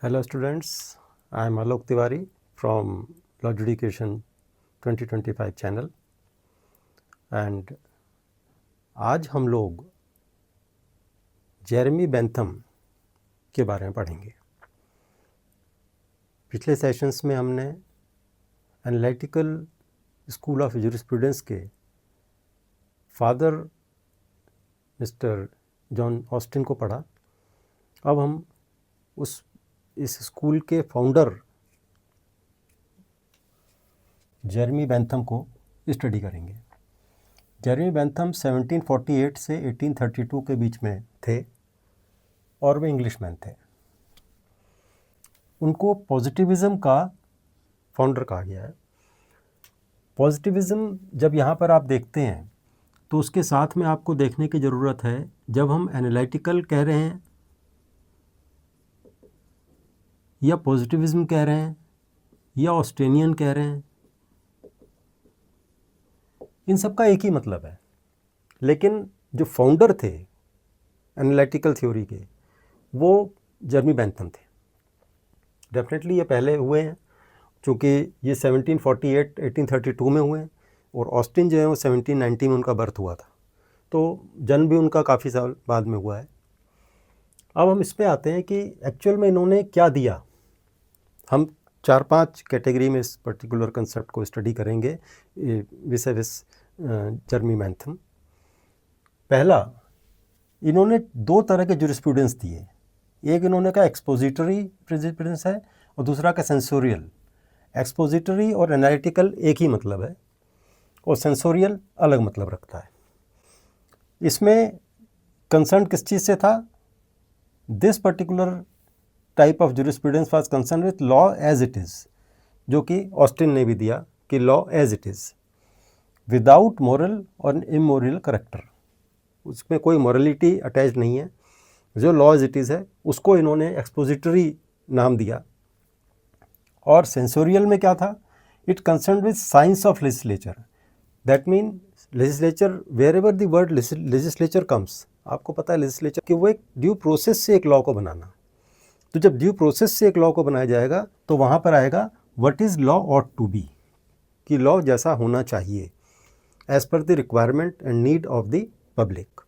Hello students, I am Alok Tiwari from Law Education 2025 channel and आज हम लोग Jeremy Bentham के बारे में पढ़ेंगे। पिछले सेशंस में हमने एनालिटिकल स्कूल ऑफ जूरिस्प्रूडेंस के फादर मिस्टर जॉन ऑस्टिन को पढ़ा। अब हम इस स्कूल के फाउंडर जेरेमी बेंथम को स्टडी करेंगे। जेरेमी बेंथम 1748 से 1832 के बीच में थे और वे इंग्लिशमैन थे। उनको पॉजिटिविज़म का फाउंडर कहा गया है। पॉजिटिविज़म जब यहाँ पर आप देखते हैं तो उसके साथ में आपको देखने की ज़रूरत है, जब हम एनालिटिकल कह रहे हैं या पॉजिटिविज़म कह रहे हैं या ऑस्टेनियन कह रहे हैं, इन सब का एक ही मतलब है। लेकिन जो फाउंडर थे एनालिटिकल थ्योरी के, वो जेरेमी बेंथम थे। डेफिनेटली ये पहले हुए हैं, चूँकि ये 1832 में हुए हैं और ऑस्टिन जो है वो 1790 में उनका बर्थ हुआ था, तो जन्म भी उनका काफ़ी साल बाद में हुआ है। अब हम इस पे आते हैं कि एक्चुअल में इन्होंने क्या दिया। हम 4-5 कैटेगरी में इस पर्टिकुलर कंसेप्ट को स्टडी करेंगे विषय जेरेमी बेंथम। पहला, इन्होंने 2 तरह के जूरिस्प्रूडेंस दिए। एक इन्होंने कहा एक्सपोजिटरी जूरिस्प्रूडेंस है और दूसरा का सेंसोरियल। एक्सपोजिटरी और एनालिटिकल एक ही मतलब है और सेंसोरियल अलग मतलब रखता है। इसमें कंसर्न किस चीज़ से था? This particular type of jurisprudence was concern with law as it is, जो कि ऑस्टिन ने भी दिया कि law as it is without moral और इमोरल करेक्टर। उसमें कोई मॉरलिटी अटैच नहीं है। जो लॉ एज इट इज़ है उसको इन्होंने एक्सपोजिटरी नाम दिया। और सेंसोरियल में क्या था? It concern with science of legislature. That mean legislature, wherever the word legislature comes, आपको पता है लेजिस्लेचर कि वो एक ड्यू प्रोसेस से एक लॉ को बनाना। तो जब ड्यू प्रोसेस से एक लॉ को बनाया जाएगा तो वहाँ पर आएगा what is law ought to be, कि लॉ जैसा होना चाहिए as per the requirement and need of the public.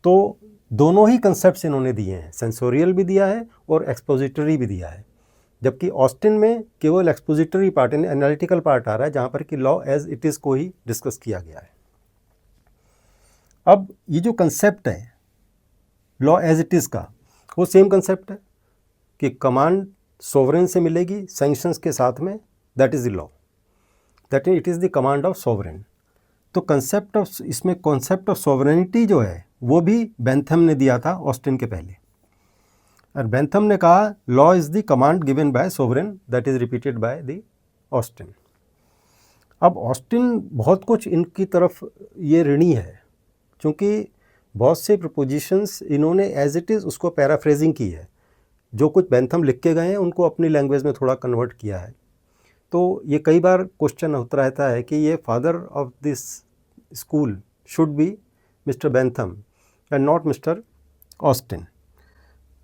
तो दोनों ही कंसेप्ट्स इन्होंने दिए हैं, सेंसोरियल भी दिया है और एक्सपोजिटरी भी दिया है। जबकि ऑस्टिन में केवल एक्सपोजिटरी पार्ट, एनालिटिकल पार्ट आ रहा है, जहाँ पर कि लॉ एज इट इज़ को ही डिस्कस किया गया है। अब ये जो कंसेप्ट है लॉ एज इट इज़ का, वो सेम कंसेप्ट है कि कमांड सोवरेन से मिलेगी सैंक्शंस के साथ में, that is the law, that it is the command of sovereign. तो कंसेप्ट ऑफ, इसमें कॉन्सेप्ट ऑफ सोवरेनिटी जो है वो भी बेंथम ने दिया था ऑस्टिन के पहले। और बेंथम ने कहा law is the command given by sovereign, that is repeated by the Austin. अब ऑस्टिन बहुत कुछ इनकी तरफ ये ऋणी है, क्योंकि बहुत से प्रपोजिशंस इन्होंने एज इट इज़ उसको पैराफ्रेजिंग की है। जो कुछ बेंथम लिख के गए हैं उनको अपनी लैंग्वेज में थोड़ा कन्वर्ट किया है। तो ये कई बार क्वेश्चन होता रहता है कि ये father of this school should be mister Bentham and not mister Austin.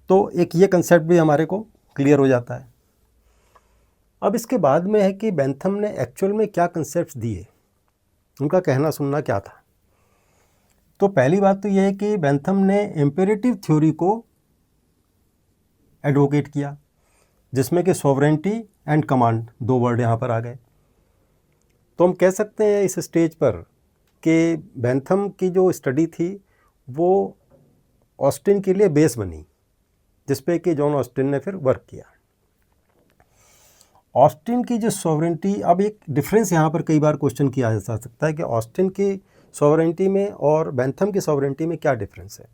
तो एक ये कंसेप्ट भी हमारे को क्लियर हो जाता है। अब इसके बाद में है कि बेंथम ने एक्चुअल में क्या कंसेप्ट्स दिए, उनका कहना सुनना क्या था। तो पहली बात तो यह है कि बेंथम ने एम्पेरेटिव थ्योरी को एडवोकेट किया, जिसमें कि सॉवरेंटी एंड कमांड 2 वर्ड यहाँ पर आ गए। तो हम कह सकते हैं इस स्टेज पर कि बेंथम की जो स्टडी थी वो ऑस्टिन के लिए बेस बनी, जिस पे कि जॉन ऑस्टिन ने फिर वर्क किया। ऑस्टिन की जो सॉवरेंटी, अब एक डिफरेंस यहाँ पर कई बार क्वेश्चन किया जा सकता है कि ऑस्टिन की सॉवरेंटी में और बेंथम की सॉवरेंटी में क्या डिफरेंस है।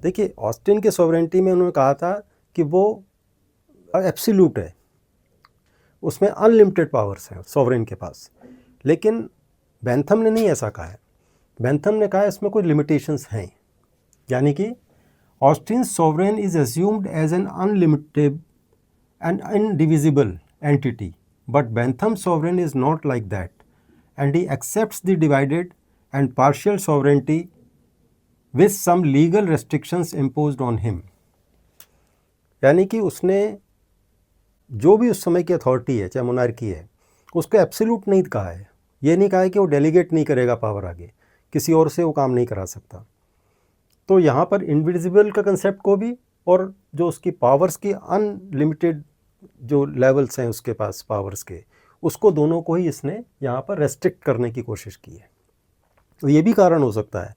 देखिए, ऑस्टिन के सॉवरेंटी में उन्होंने कहा था कि वो एब्सोल्यूट है, उसमें अनलिमिटेड पावर्स हैं सॉवरेन के पास। लेकिन बेंथम ने नहीं ऐसा कहा है। बेंथम ने कहा इसमें कोई लिमिटेशंस हैं, यानी कि Austin sovereign is assumed as an unlimited and indivisible entity, but Bentham's sovereign is not like that, and he accepts the divided and partial sovereignty with some legal restrictions imposed on him. यानी कि उसने जो भी उस समय की authority है, चाहे मोनार्की है, उसको एब्सोल्यूट नहीं कहा है। ये नहीं कहा है कि वो डेलीगेट नहीं करेगा पावर आगे, किसी और से वो काम नहीं करा सकता। तो यहाँ पर इनविजिबल का कंसेप्ट को भी और जो उसकी पावर्स की अनलिमिटेड जो लेवल्स हैं उसके पास पावर्स के, उसको दोनों को ही इसने यहाँ पर रेस्ट्रिक्ट करने की कोशिश की है। तो ये भी कारण हो सकता है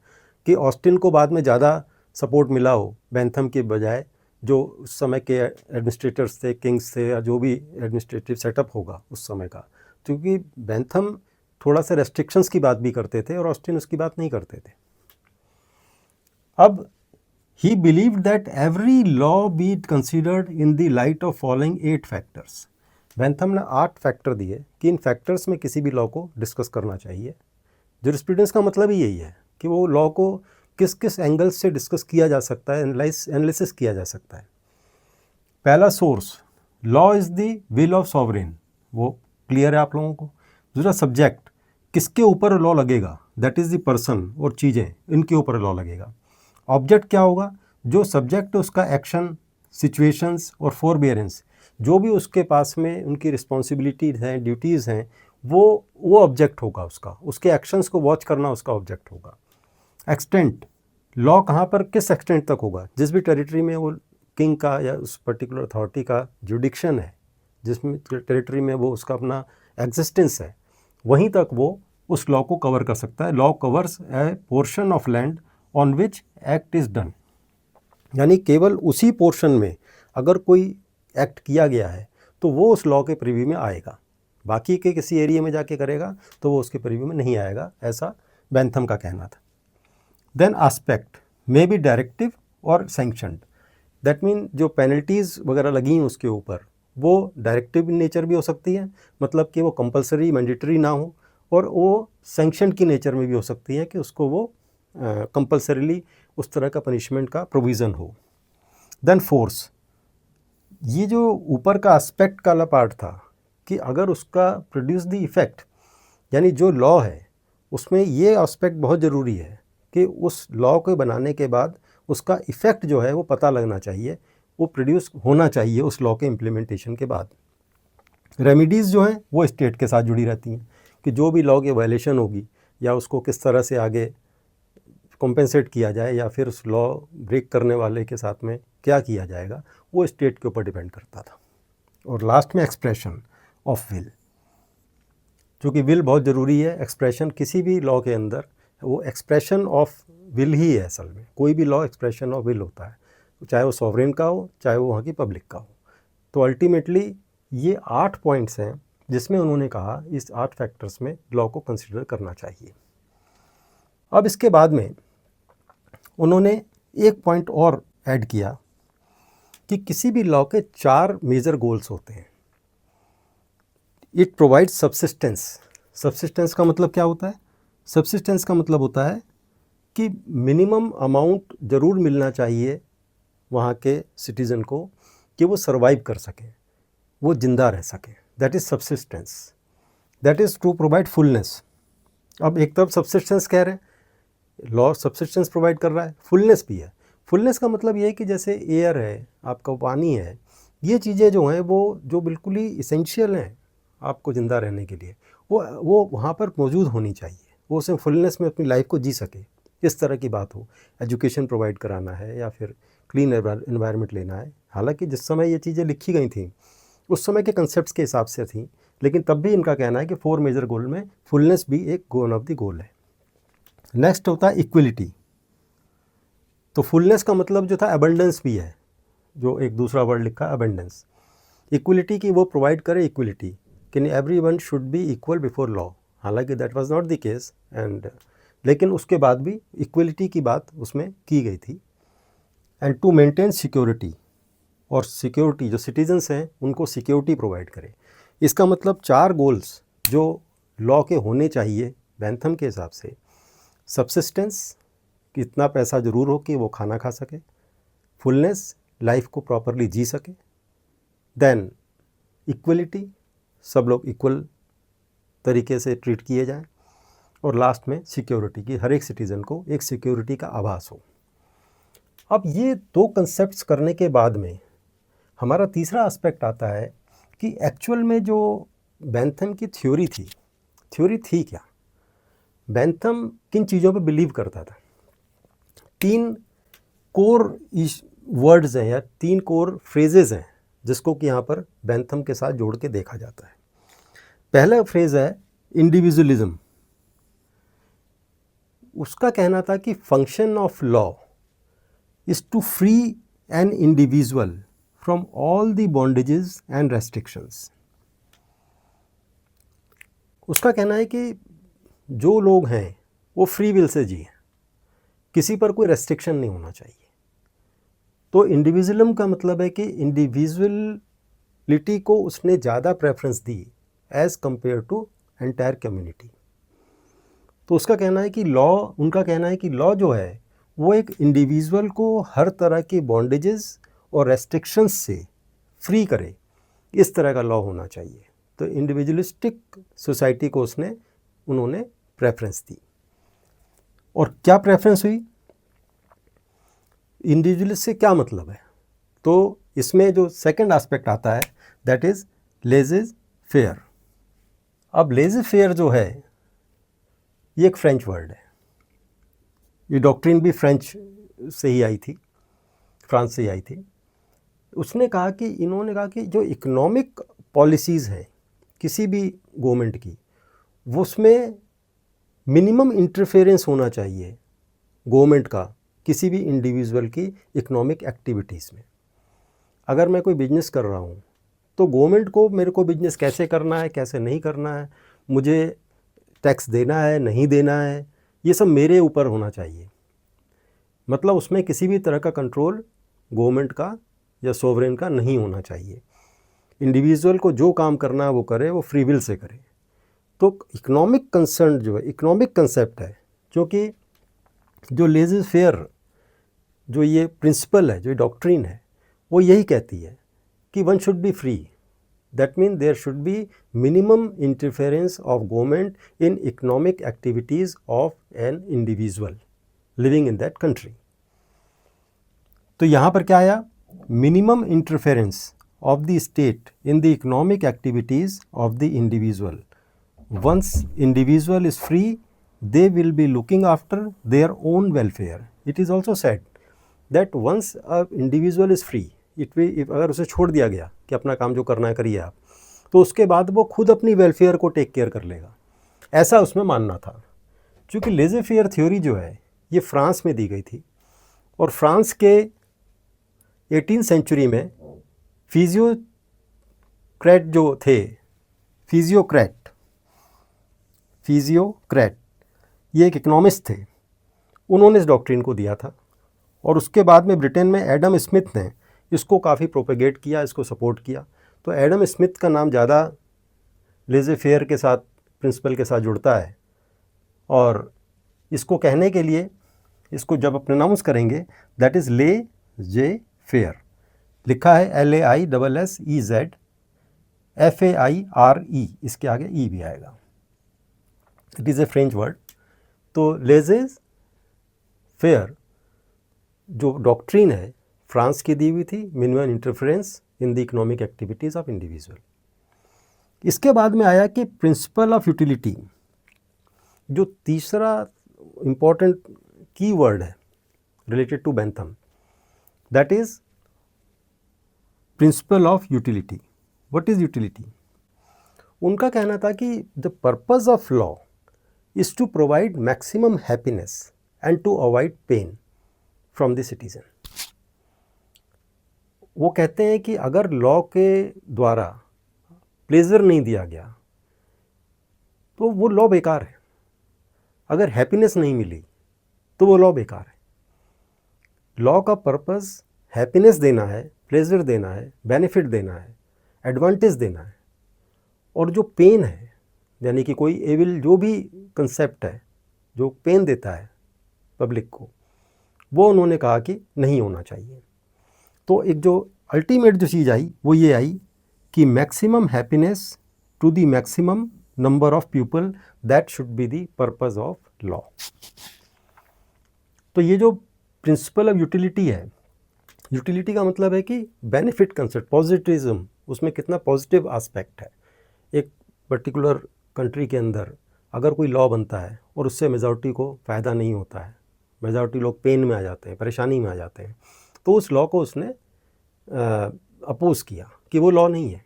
कि ऑस्टिन को बाद में ज़्यादा सपोर्ट मिला हो बेंथम के बजाय, जो उस समय के एडमिनिस्ट्रेटर्स थे, किंग्स थे, या जो भी एडमिनिस्ट्रेटिव सेटअप होगा उस समय का, क्योंकि बेंथम थोड़ा सा रेस्ट्रिक्शंस की बात भी करते थे और ऑस्टिन उसकी बात नहीं करते थे। अब ही believed that every law be considered in the light of following 8 factors. Bentham ने 8 फैक्टर दिए कि इन फैक्टर्स में किसी भी लॉ को डिस्कस करना चाहिए। जूरिस्प्रूडेंस का मतलब ही यही है कि वो लॉ को किस किस एंगल से डिस्कस किया जा सकता है, एनालिसिस किया जा सकता है। पहला source, law is the will of sovereign, वो क्लियर है आप लोगों को। दूसरा सब्जेक्ट, किसके ऊपर लॉ लगेगा, दैट इज़ द पर्सन और चीज़ें, इनके ऊपर लॉ लगेगा। ऑब्जेक्ट क्या होगा, जो सब्जेक्ट है उसका एक्शन, सिचुएशंस और फॉरबियरेंस, जो भी उसके पास में उनकी रिस्पॉन्सिबिलिटीज़ हैं, ड्यूटीज़ हैं, वो ऑब्जेक्ट होगा उसका, उसके एक्शंस को वॉच करना उसका ऑब्जेक्ट होगा। एक्सटेंट, लॉ कहाँ पर किस एक्सटेंट तक होगा, जिस भी टेरिटरी में वो किंग का या उस पर्टिकुलर अथॉरिटी का जुडिक्शन है, जिसमें टेरिटरी में वो उसका अपना एग्जिस्टेंस है, वहीं तक वो उस लॉ को कवर कर सकता है। Law covers A portion of land on which act is done, यानी केवल उसी पोर्शन में अगर कोई एक्ट किया गया है तो वो उस लॉ के प्रीव्यू में आएगा, बाकी के किसी एरिया में जाके करेगा तो वो उसके प्रीव्यू में नहीं आएगा, ऐसा बेंथम का कहना था। Then aspect may be directive और सैंक्शनड, दैट मीन जो पेनल्टीज़ वगैरह लगी हैं उसके ऊपर वो डायरेक्टिव इन नेचर भी हो सकती है, मतलब कि वो कंपलसरी मैंडेटरी ना हो, और वो सैंक्शन की नेचर में भी हो सकती है कि उसको वो कंपलसरीली उस तरह का पनिशमेंट का प्रोविज़न हो। देन फोर्स, ये जो ऊपर का एस्पेक्ट वाला पार्ट था कि अगर उसका प्रोड्यूस द इफ़ेक्ट, यानी जो लॉ है उसमें ये एस्पेक्ट बहुत ज़रूरी है कि उस लॉ को बनाने के बाद उसका इफ़ेक्ट जो है वो पता लगना चाहिए, वो प्रोड्यूस होना चाहिए उस लॉ के इम्प्लीमेंटेशन के बाद। रेमिडीज़ जो हैं वो स्टेट के साथ जुड़ी रहती हैं कि जो भी लॉ की वायलेशन होगी या उसको किस तरह से आगे कॉम्पेंसेट किया जाए या फिर उस लॉ ब्रेक करने वाले के साथ में क्या किया जाएगा, वो स्टेट के ऊपर डिपेंड करता था। और लास्ट में एक्सप्रेशन ऑफ विल, चूँकि विल बहुत ज़रूरी है, एक्सप्रेशन किसी भी लॉ के अंदर वो एक्सप्रेशन ऑफ विल ही है। असल में कोई भी लॉ एक्सप्रेशन ऑफ विल होता है, चाहे वो सॉवरेन का हो चाहे वो वहाँ की पब्लिक का हो। तो अल्टीमेटली ये 8 पॉइंट्स हैं जिसमें उन्होंने कहा इस 8 फैक्टर्स में लॉ को कंसिडर करना चाहिए। अब इसके बाद में उन्होंने एक पॉइंट और ऐड किया कि किसी भी लॉ के 4 मेजर गोल्स होते हैं। It provides subsistence. सब्सिस्टेंस का मतलब क्या होता है? सब्सिस्टेंस का मतलब होता है कि मिनिमम अमाउंट ज़रूर मिलना चाहिए वहाँ के सिटीज़न को कि वो सर्वाइव कर सके, वो ज़िंदा रह सके। That is subsistence. That is to provide fullness. अब एक तरफ सब्सिस्टेंस कह रहे हैं, लॉ सब्सिस्टेंस प्रोवाइड कर रहा है, फुलनेस भी है। फुलनेस का मतलब ये है कि जैसे एयर है, आपका पानी है, ये चीज़ें जो हैं वो जो बिल्कुल ही इसेंशियल हैं आपको ज़िंदा रहने के लिए, वो वहाँ पर मौजूद होनी चाहिए, वो उसे फुलनेस में अपनी लाइफ को जी सके। इस तरह की बात हो, एजुकेशन प्रोवाइड कराना है या फिर क्लीन एनवायरनमेंट लेना है। हालांकि जिस समय ये चीज़ें लिखी गई थी उस समय के कंसेप्ट्स के हिसाब से थी, लेकिन तब भी इनका कहना है कि 4 मेजर गोल में फुलनेस भी एक वन ऑफ द गोल है। नेक्स्ट होता है इक्वलिटी। तो फुलनेस का मतलब जो था अबंडेंस भी है, जो एक दूसरा वर्ड लिखा है अबंडेंस। इक्वलिटी की वो प्रोवाइड करे इक्वलिटी कि everyone should be equal before law. हालांकि that was not the case लेकिन उसके बाद भी इक्वलिटी की बात उसमें की गई थी। एंड टू मेंटेन सिक्योरिटी, और सिक्योरिटी जो सिटीजन्स हैं उनको सिक्योरिटी प्रोवाइड करे। इसका मतलब 4 गोल्स जो लॉ के होने चाहिए बेंथम के हिसाब से। सब्सिस्टेंस, कि इतना पैसा ज़रूर हो कि वो खाना खा सके। फुलनेस, लाइफ को प्रॉपरली जी सके। देन इक्वलिटी, सब लोग इक्वल तरीके से ट्रीट किए जाएं। और लास्ट में सिक्योरिटी, की हर एक सिटीज़न को एक सिक्योरिटी का आभास हो। अब ये 2 कंसेप्ट्स करने के बाद में हमारा तीसरा एस्पेक्ट आता है कि एक्चुअल में जो बेंथम की थ्योरी थी क्या, बेंथम किन चीज़ों पे बिलीव करता था। 3 कोर वर्ड्स हैं या 3 कोर फ्रेजेस हैं जिसको कि यहाँ पर बेंथम के साथ जोड़ के देखा जाता है। पहला फ्रेज है इंडिविजुअलिज्म। उसका कहना था कि function of law is to free an individual from all the bondages and restrictions. उसका कहना है कि जो लोग हैं वो फ्री विल से जिए, किसी पर कोई रेस्ट्रिक्शन नहीं होना चाहिए। तो इंडिविजुअलिज्म का मतलब है कि इंडिविजुअलिटी को उसने ज़्यादा प्रेफरेंस दी as compare to entire community. तो उसका कहना है कि उनका कहना है कि लॉ जो है वो एक इंडिविजुअल को हर तरह के बॉन्डेजेस और रेस्ट्रिक्शंस से फ्री करे, इस तरह का लॉ होना चाहिए। तो इंडिविजुअलिस्टिक सोसाइटी को उन्होंने प्रेफरेंस दी। और क्या प्रेफरेंस हुई, इंडिविजुअलिस्ट से क्या मतलब है, तो इसमें जो सेकंड एस्पेक्ट आता है दैट इज़ लेज़े फेयर। अब लेज़े फेयर जो है ये एक फ्रेंच वर्ड है। ये डॉक्ट्रिन भी फ्रेंच से ही आई थी, फ्रांस से ही आई थी। इन्होंने कहा कि जो इकोनॉमिक पॉलिसीज़ हैं किसी भी गवर्नमेंट की, वो उसमें मिनिमम इंटरफेरेंस होना चाहिए गवर्नमेंट का किसी भी इंडिविजुअल की इकोनॉमिक एक्टिविटीज़ में। अगर मैं कोई बिजनेस कर रहा हूँ तो गवर्नमेंट को मेरे को बिजनेस कैसे करना है, कैसे नहीं करना है, मुझे टैक्स देना है नहीं देना है, ये सब मेरे ऊपर होना चाहिए। मतलब उसमें किसी भी तरह का कंट्रोल गवर्नमेंट का या सोवरेन का नहीं होना चाहिए। इंडिविजुअल को जो काम करना है वो करे, वो फ्री विल से करे। तो इकोनॉमिक कंसर्न जो है, इकोनॉमिक कंसेप्ट है, जो लेज़े फेयर जो ये प्रिंसिपल है, जो डॉक्ट्रिन है, वो यही कहती है कि one should be free. That mean there should be minimum interference of government in economic activities of an individual living in that country. तो यहाँ पर क्या आया, minimum interference of the state in the economic activities of the individual. Once individual is free, they will be looking after their own welfare. It is also said that once a individual is free, अगर उसे छोड़ दिया गया कि अपना काम जो करना है करिए आप, तो उसके बाद वो खुद अपनी वेलफेयर को टेक केयर कर लेगा, ऐसा उसमें मानना था। क्योंकि लेज़े फेयर थ्योरी जो है ये फ्रांस में दी गई थी, और फ्रांस के 18th सेंचुरी में फिजियोक्रेट जो थे, फिजियोक्रेट ये एक इकोनॉमिस्ट थे, उन्होंने इस डॉक्ट्रिन को दिया था। और उसके बाद में ब्रिटेन में एडम स्मिथ ने इसको काफ़ी प्रोपेगेट किया, इसको सपोर्ट किया। तो एडम स्मिथ का नाम ज़्यादा लेज़े फेयर के साथ, प्रिंसिपल के साथ जुड़ता है। और इसको कहने के लिए, इसको जब आप प्रोनाउंस करेंगे, दैट इज़ लेज़े फेयर। लिखा है LAISSEZ FAIRE, इसके आगे ई भी आएगा। It is a French word. तो लेज़े फेयर जो डॉक्ट्रिन है फ्रांस की दी हुई थी, minimum interference in the economic activities of individual. इसके बाद में आया कि प्रिंसिपल ऑफ यूटिलिटी, जो तीसरा इम्पॉर्टेंट की वर्ड है related to Bentham, that is principle of utility. What is utility? उनका कहना था कि the purpose of law is to provide maximum happiness and to avoid pain from the citizen. वो कहते हैं कि अगर लॉ के द्वारा प्लेजर नहीं दिया गया तो वो लॉ बेकार है, अगर हैप्पीनेस नहीं मिली तो वो लॉ बेकार है। लॉ का पर्पस हैप्पीनेस देना है, प्लेजर देना है, बेनिफिट देना है, एडवांटेज देना है। और जो पेन है, यानी कि कोई एविल जो भी कंसेप्ट है जो पेन देता है पब्लिक को, वो उन्होंने कहा कि नहीं होना चाहिए। तो एक जो अल्टीमेट जो चीज़ आई वो ये आई कि maximum happiness to the maximum number of people, that should be the purpose of law. तो ये जो प्रिंसिपल ऑफ यूटिलिटी है यूटिलिटी का मतलब है कि बेनिफिट कंसेप्ट, पॉजिटिविज्म, उसमें कितना पॉजिटिव एस्पेक्ट है। एक पर्टिकुलर कंट्री के अंदर अगर कोई लॉ बनता है और उससे मेजॉरिटी को फ़ायदा नहीं होता है, मेजॉरिटी लोग पेन में आ जाते हैं, परेशानी में आ जाते हैं, तो उस लॉ को उसने अपोज किया कि वो लॉ नहीं है।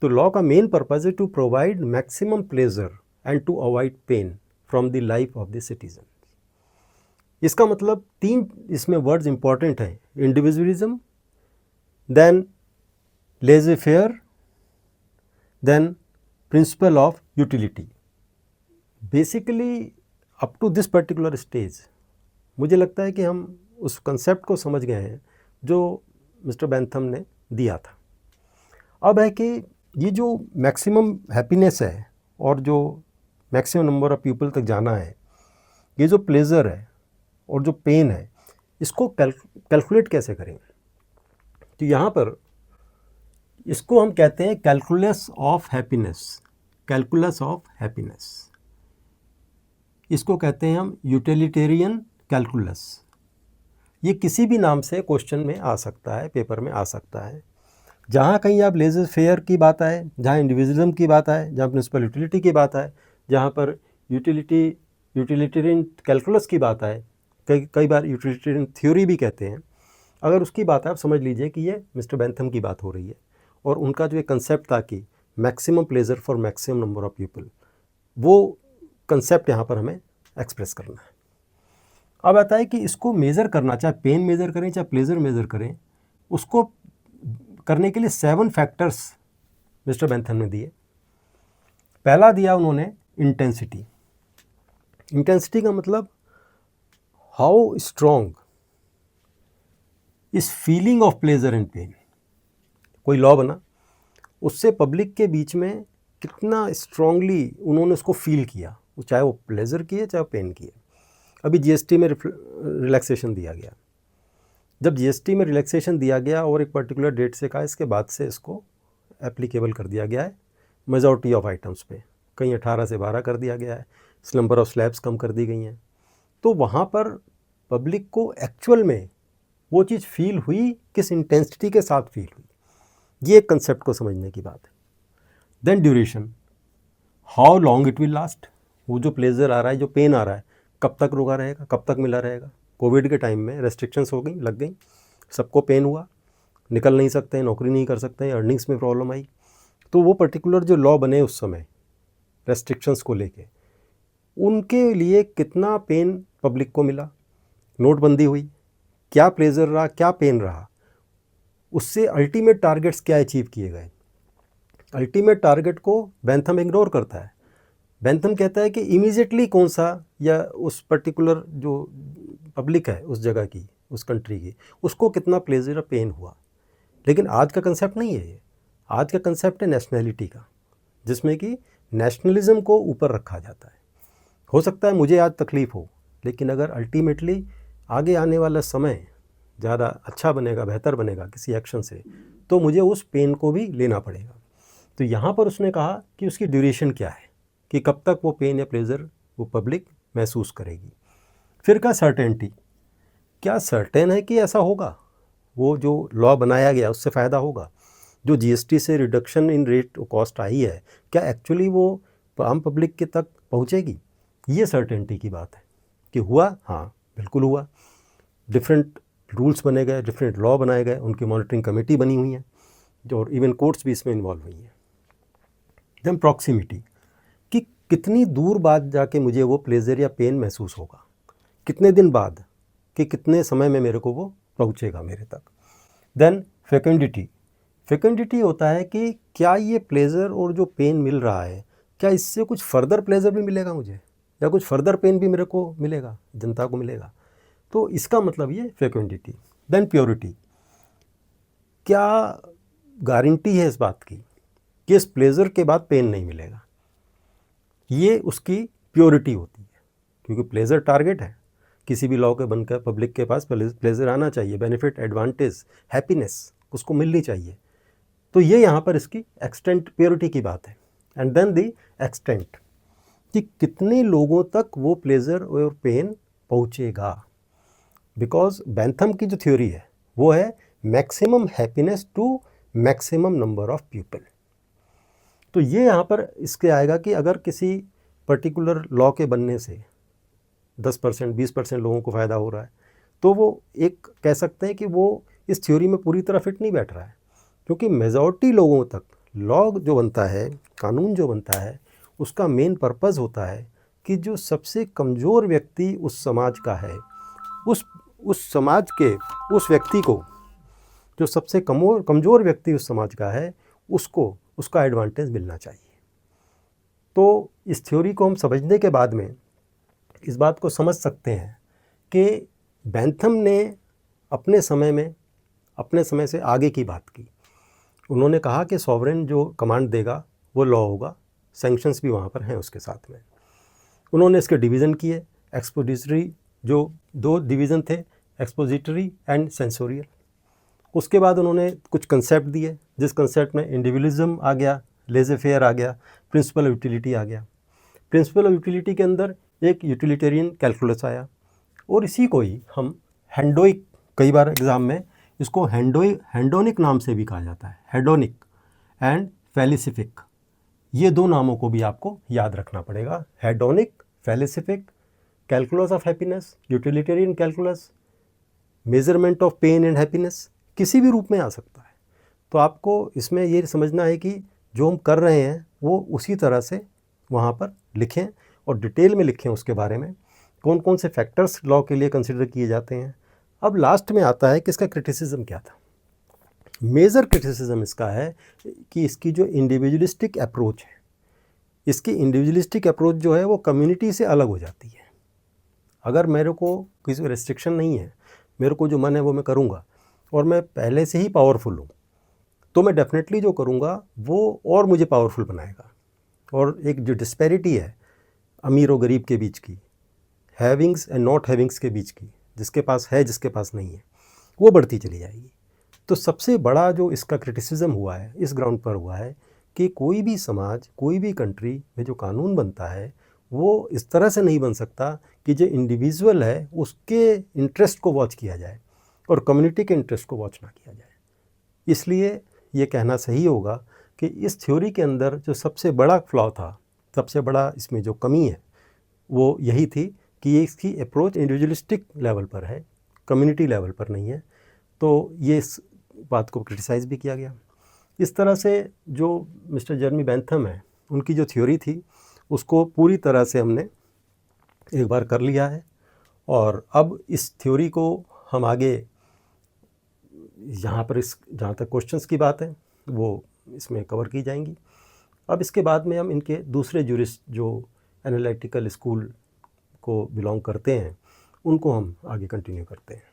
तो लॉ का मेन पर्पज़ है to provide maximum pleasure and to avoid pain from the life of the citizen. इसका मतलब 3 इसमें वर्ड्स इंपॉर्टेंट हैं, individualism, then laissez faire, then principle of utility. Basically up to this particular stage मुझे लगता है कि हम उस कंसेप्ट को समझ गए हैं जो मिस्टर बेंथम ने दिया था। अब है कि ये जो मैक्सिमम हैप्पीनेस है और जो मैक्सिमम नंबर ऑफ पीपल तक जाना है, ये जो प्लेजर है और जो पेन है, इसको कैलकुलेट कैसे करेंगे? तो यहाँ पर इसको हम कहते हैं calculus of happiness. Calculus of happiness, इसको कहते हैं हम यूटिलिटेरियन कैलकुलस। ये किसी भी नाम से क्वेश्चन में आ सकता है, पेपर में आ सकता है। जहाँ कहीं आप लेज़र फेयर की बात आए, जहाँ इंडिविजुअलिज्म की बात आए, जहाँ प्रिंसिपल यूटिलिटी की बात आए, जहाँ पर यूटिलिटेरियन कैलकुलस की बात आए, कई बार यूटिलिटेरियन थ्योरी भी कहते हैं, अगर उसकी बात है आप समझ लीजिए कि ये मिस्टर बेंथम की बात हो रही है। और उनका जो एक कंसेप्ट था कि maximum pleasure for maximum number of people, वो कंसेप्ट यहाँ पर हमें एक्सप्रेस करना है। अब आता है कि इसको मेज़र करना, चाहे पेन मेज़र करें चाहे प्लेजर मेज़र करें, उसको करने के लिए 7 फैक्टर्स मिस्टर बेंथम ने दिए। पहला दिया उन्होंने इंटेंसिटी। इंटेंसिटी का मतलब how strong is feeling of pleasure and pain. कोई लॉ बना, उससे पब्लिक के बीच में कितना स्ट्रांगली उन्होंने उसको फील किया, चाहे वो प्लेजर की है चाहे वो पेन की है। अभी जीएसटी में रिलैक्सेशन दिया गया। जब जीएसटी में रिलैक्सेशन दिया गया और एक पर्टिकुलर डेट से कहा, इसके बाद से इसको एप्लीकेबल कर दिया गया है मेजॉरिटी ऑफ आइटम्स पे, कहीं 18 से 12 कर दिया गया है, नंबर ऑफ स्लैब्स कम कर दी गई हैं। तो वहाँ पर पब्लिक को एक्चुअल में वो चीज़ फील हुई, किस इंटेंसिटी के साथ फील हुई, ये एक कंसेप्ट को समझने की बात है। Then duration, how long it will last. वो जो प्लेजर आ रहा है, जो पेन आ रहा है, कब तक रुका रहेगा, कब तक मिला रहेगा। कोविड के टाइम में रेस्ट्रिक्शंस हो गई, लग गई, सबको पेन हुआ, निकल नहीं सकते, नौकरी नहीं कर सकते, अर्निंग्स में प्रॉब्लम आई। तो वो पर्टिकुलर जो लॉ बने उस समय रेस्ट्रिक्शंस को लेके, उनके लिए कितना पेन पब्लिक को मिला, नोटबंदी हुई, क्या प्लेजर रहा, क्या पेन रहा, उससे अल्टीमेट टारगेट्स क्या अचीव किए गए। अल्टीमेट टारगेट को बेंथम इग्नोर करता है। बेंथम कहता है कि इमीडिएटली कौन सा, या उस पर्टिकुलर जो पब्लिक है उस जगह की, उस कंट्री की, उसको कितना प्लेजर और पेन हुआ। लेकिन आज का कंसेप्ट नहीं है ये। आज का कंसेप्ट है नेशनैलिटी का, जिसमें कि नेशनलिज्म को ऊपर रखा जाता है। हो सकता है मुझे आज तकलीफ़ हो, लेकिन अगर अल्टीमेटली आगे आने वाला समय ज़्यादा अच्छा बनेगा, बेहतर बनेगा किसी एक्शन से, तो मुझे उस पेन को भी लेना पड़ेगा। तो यहाँ पर उसने कहा कि उसकी ड्यूरेशन क्या है, कि कब तक वो पेन या प्लेजर वो पब्लिक महसूस करेगी। फिर का सर्टेनिटी, क्या सर्टेन है कि ऐसा होगा, वो जो लॉ बनाया गया उससे फ़ायदा होगा, जो जीएसटी से रिडक्शन इन रेट कॉस्ट आई है, क्या एक्चुअली वो आम पब्लिक के तक पहुँचेगी। ये सर्टेनिटी की बात है कि हुआ, हाँ बिल्कुल हुआ। डिफरेंट रूल्स बने गए, डिफरेंट लॉ बनाए गए, उनकी मॉनिटरिंग कमेटी बनी हुई हैं, जो और इवन कोर्ट्स भी इसमें इन्वॉल्व हुई हैं। देन प्रॉक्सिमिटी, कि कितनी दूर बाद जाके मुझे वो प्लेजर या पेन महसूस होगा, कितने दिन बाद, कि कितने समय में मेरे को वो पहुँचेगा मेरे तक। देन फेकेंडिटी, फेकेंडिटी होता है कि क्या ये प्लेजर और जो पेन मिल रहा है, क्या इससे कुछ फर्दर प्लेजर भी मिलेगा मुझे, या कुछ फर्दर पेन भी मेरे को मिलेगा, जनता को मिलेगा। तो इसका मतलब ये फेकेंडिटी। देन प्योरिटी, क्या गारंटी है इस बात की कि इस प्लेजर के बाद पेन नहीं मिलेगा। ये उसकी प्योरिटी होती है, क्योंकि प्लेजर टारगेट है, किसी भी लॉ के बनकर पब्लिक के पास प्लेजर आना चाहिए, बेनिफिट, एडवांटेज, हैप्पीनेस उसको मिलनी चाहिए। तो ये यहाँ पर इसकी एक्सटेंट, प्योरिटी की बात है। एंड देन दी एक्सटेंट, कि कितने लोगों तक वो प्लेजर और पेन पहुँचेगा। बिकॉज बेंथम की जो थ्योरी है वो है maximum happiness to maximum number of people. तो ये यहाँ पर इसके आएगा कि अगर किसी पर्टिकुलर लॉ के बनने से 10% 20% लोगों को फ़ायदा हो रहा है, तो वो एक कह सकते हैं कि वो इस थ्योरी में पूरी तरह फिट नहीं बैठ रहा है, क्योंकि मेजॉरिटी लोगों तक लॉ जो बनता है, कानून जो बनता है, उसका मेन पर्पज़ होता है कि जो सबसे कमज़ोर व्यक्ति उस समाज का है, उस समाज के उस व्यक्ति को, जो सबसे कमज़ोर व्यक्ति उस समाज का है, उसको उसका एडवांटेज मिलना चाहिए। तो इस थ्योरी को हम समझने के बाद में इस बात को समझ सकते हैं कि बेंथम ने अपने समय से आगे की बात की। उन्होंने कहा कि सॉवरेन जो कमांड देगा वो लॉ होगा, सैंक्शंस भी वहाँ पर हैं उसके साथ में। उन्होंने इसके डिवीज़न किए, एक्सपोजिटरी, जो 2 डिवीज़न थे, एक्सपोजिटरी एंड सेंसोरियल। उसके बाद उन्होंने कुछ कंसेप्ट दिए, जिस कंसेप्ट में इंडिविजुअलिज्म आ गया, लेज़े फेयर आ गया, प्रिंसिपल ऑफ यूटिलिटी आ गया। प्रिंसिपल ऑफ यूटिलिटी के अंदर एक यूटिलिटेरियन कैलकुलस आया, और इसी को ही हम हेंडोइक, कई बार एग्ज़ाम में इसको हेंडोनिक नाम से भी कहा जाता है, हेडोनिक एंड फेलिसिफिक। ये 2 नामों को भी आपको याद रखना पड़ेगा, hedonic, felicific, calculus of happiness, utilitarian calculus, measurement of pain and happiness, किसी भी रूप में आ सकता है। तो आपको इसमें ये समझना है कि जो हम कर रहे हैं वो उसी तरह से वहाँ पर लिखें और डिटेल में लिखें उसके बारे में, कौन कौन से फैक्टर्स लॉ के लिए कंसिडर किए जाते हैं। अब लास्ट में आता है कि इसका क्रिटिसिज्म क्या था। मेजर क्रिटिसिज्म इसका है कि इसकी जो इंडिविजुअलिस्टिक अप्रोच है, इसकी इंडिविजुअलिस्टिक अप्रोच जो है वो कम्युनिटी से अलग हो जाती है। अगर मेरे को किसी रेस्ट्रिक्शन नहीं है, मेरे को जो मन है वो मैं करूँगा, और मैं पहले से ही पावरफुल हूँ, तो मैं डेफिनेटली जो करूँगा वो और मुझे पावरफुल बनाएगा। और एक जो डिस्पैरिटी है अमीर और गरीब के बीच की, हैविंग्स एंड नॉट हैविंग्स के बीच की, जिसके पास है जिसके पास नहीं है, वो बढ़ती चली जाएगी। तो सबसे बड़ा जो इसका क्रिटिसिज्म हुआ है, इस ग्राउंड पर हुआ है कि कोई भी समाज, कोई भी कंट्री में जो कानून बनता है वो इस तरह से नहीं बन सकता कि जो इंडिविजुअल है उसके इंटरेस्ट को वॉच किया जाए और कम्युनिटी के इंटरेस्ट को वॉच ना किया जाए। इसलिए ये कहना सही होगा कि इस थ्योरी के अंदर जो सबसे बड़ा फ्लॉ था, सबसे बड़ा इसमें जो कमी है, वो यही थी कि ये इसकी अप्रोच इंडिविजुअलिस्टिक लेवल पर है, कम्युनिटी लेवल पर नहीं है। तो ये इस बात को क्रिटिसाइज़ भी किया गया। इस तरह से जो मिस्टर जेरेमी बेंथम है, उनकी जो थ्योरी थी उसको पूरी तरह से हमने एक बार कर लिया है, और अब इस थ्योरी को हम आगे यहाँ पर जहाँ तक क्वेश्चंस की बात है वो इसमें कवर की जाएंगी। अब इसके बाद में हम इनके दूसरे ज्यूरिस्ट जो एनालिटिकल स्कूल को बिलोंग करते हैं उनको हम आगे कंटिन्यू करते हैं।